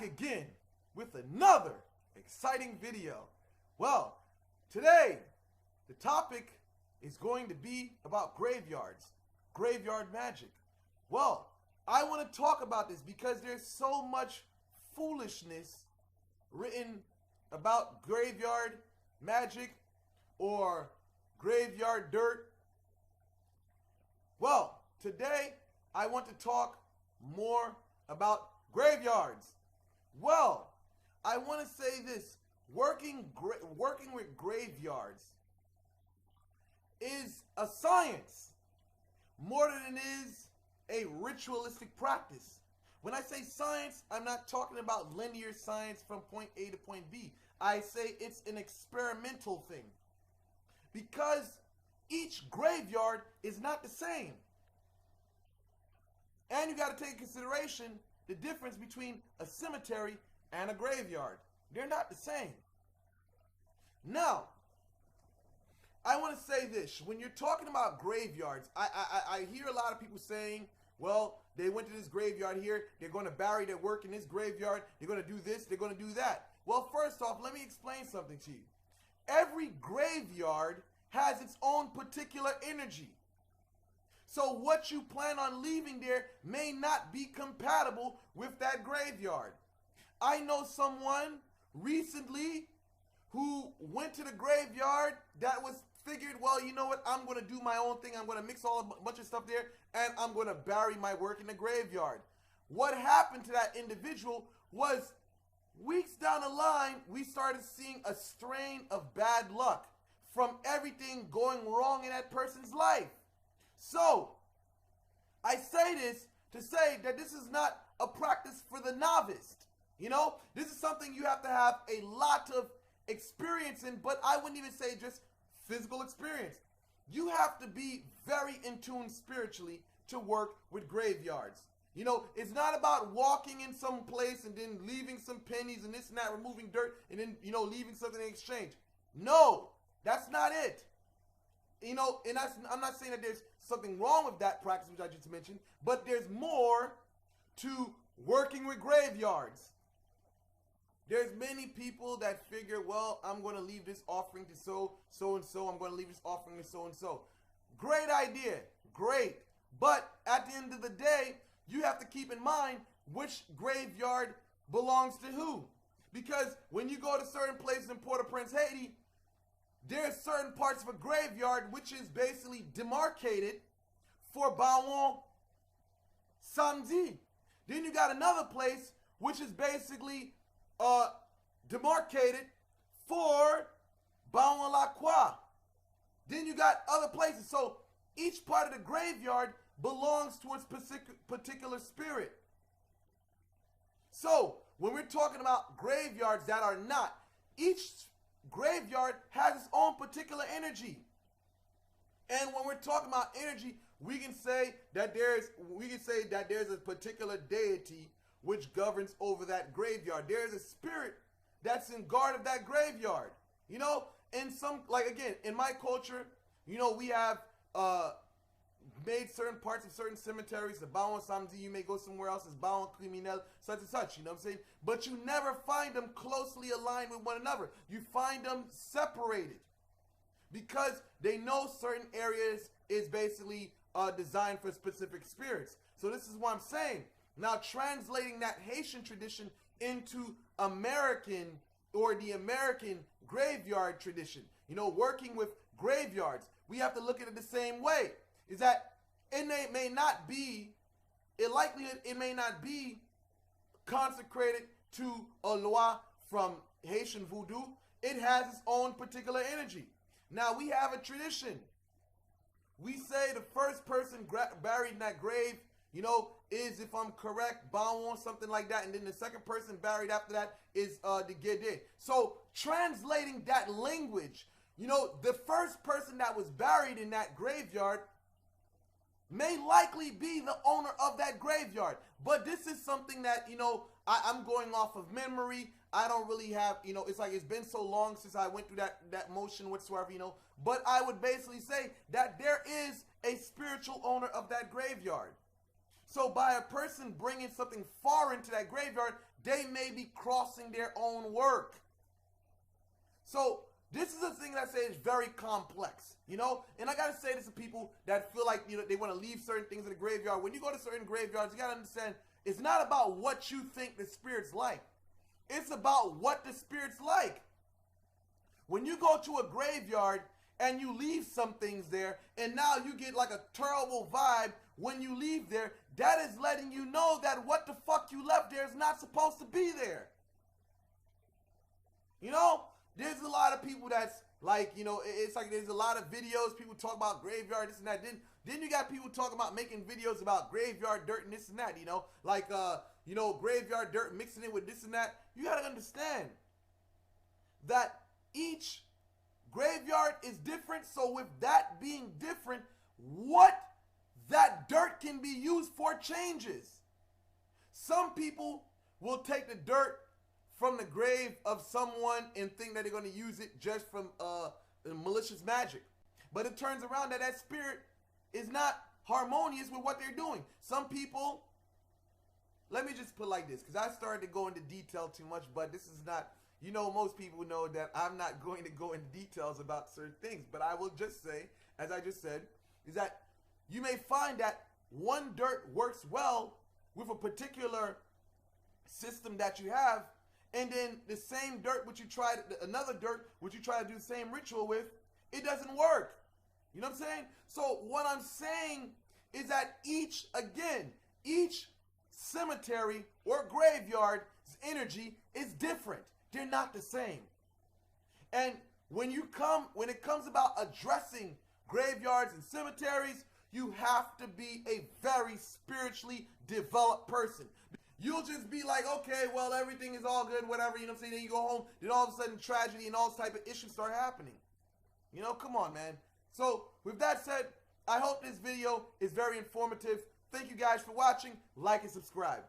again with another exciting video. Well, today the topic is going to be about graveyards, graveyard magic. Well, I want to talk about this because there's so much foolishness written about graveyard magic or graveyard dirt. Well, today I want to talk more about graveyards. Well, I want to say this. Working with graveyards is a science more than it is a ritualistic practice. When I say science, I'm not talking about linear science from point A to point B. I say it's an experimental thing. Because each graveyard is not the same. And you got to take into consideration the difference between a cemetery and a graveyard. They're not the same. Now, I want to say this. When you're talking about graveyards, I hear a lot of people saying, well, they went to this graveyard here. They're going to bury their work in this graveyard. They're going to do this. They're going to do that. Well, first off, let me explain something to you. Every graveyard has its own particular energy. So what you plan on leaving there may not be compatible with that graveyard. I know someone recently who went to the graveyard that was figured, well, you know what, I'm going to do my own thing. I'm going to mix a bunch of stuff there, and I'm going to bury my work in the graveyard. What happened to that individual was weeks down the line, we started seeing a strain of bad luck from everything going wrong in that person's life. So, I say this to say that this is not a practice for the novice. You know, this is something you have to have a lot of experience in, but I wouldn't even say just physical experience. You have to be very in tune spiritually to work with graveyards. You know, it's not about walking in some place and then leaving some pennies and this and that, removing dirt, and then, you know, leaving something in exchange. No, that's not it. You know, and I'm not saying that there's something wrong with that practice, which I just mentioned, but there's more to working with graveyards. There's many people that figure, well, I'm going to leave this offering to so-and-so. I'm going to leave this offering to so-and-so. Great idea. Great. But at the end of the day, you have to keep in mind which graveyard belongs to who. Because when you go to certain places in Port-au-Prince, Haiti, there's certain parts of a graveyard which is basically demarcated for Bawon Samedi. Then you got another place which is basically demarcated for Bawon La Croix. Then you got other places. So each part of the graveyard belongs to its particular spirit. So when we're talking about graveyards that are not, each graveyard has its own particular energy. And when we're talking about energy, we can say that there's a particular deity which governs over that graveyard. There's a spirit that's in guard of that graveyard. You know, in some, like again, in my culture, you know, we have made certain parts of certain cemeteries, the Bawon Samedi, you may go somewhere else, it's Bawon Criminel, such and such, you know what I'm saying? But you never find them closely aligned with one another. You find them separated because they know certain areas is basically designed for specific spirits. So this is what I'm saying. Now translating that Haitian tradition into American or the American graveyard tradition, you know, working with graveyards, we have to look at it the same way. Is that it may not be, it may not be consecrated to a loi from Haitian voodoo. It has its own particular energy. Now we have a tradition. We say the first person buried in that grave, you know, is, if I'm correct, Bawon, something like that. And then the second person buried after that is the Gede. So translating that language, you know, the first person that was buried in that graveyard may likely be the owner of that graveyard. But this is something that, you know, I'm going off of memory. I don't really have, you know, it's like it's been so long since I went through that motion whatsoever, you know. But I would basically say that there is a spiritual owner of that graveyard. So by a person bringing something foreign to that graveyard, they may be crossing their own work. So this is a thing that I say is very complex, you know? And I gotta say this to people that feel like, you know, they want to leave certain things in the graveyard. When you go to certain graveyards, you gotta understand, it's not about what you think the spirit's like. It's about what the spirit's like. When you go to a graveyard and you leave some things there, and now you get like a terrible vibe when you leave there, that is letting you know that what the fuck you left there is not supposed to be there. You know? There's a lot of people that's like, you know, it's like there's a lot of videos, people talk about graveyard, this and that. Then you got people talking about making videos about graveyard dirt and this and that, you know, like, you know, graveyard dirt, mixing it with this and that. You got to understand that each graveyard is different. So with that being different, what that dirt can be used for changes. Some people will take the dirt from the grave of someone and think that they're going to use it just from malicious magic. But it turns around that that spirit is not harmonious with what they're doing. Some people, let me just put it like this, because I started to go into detail too much, but this is not, you know, most people know that I'm not going to go into details about certain things. But I will just say, as I just said, is that you may find that one dirt works well with a particular system that you have, and then the same dirt which you try, another dirt which you try to do the same ritual with, it doesn't work. You know what I'm saying? So what I'm saying is that each cemetery or graveyard's energy is different. They're not the same. And when it comes about addressing graveyards and cemeteries, you have to be a very spiritually developed person. You'll just be like, okay, well, everything is all good, whatever, you know what I'm saying? Then you go home, then all of a sudden tragedy and all this type of issues start happening. You know, come on, man. So, with that said, I hope this video is very informative. Thank you guys for watching. Like and subscribe.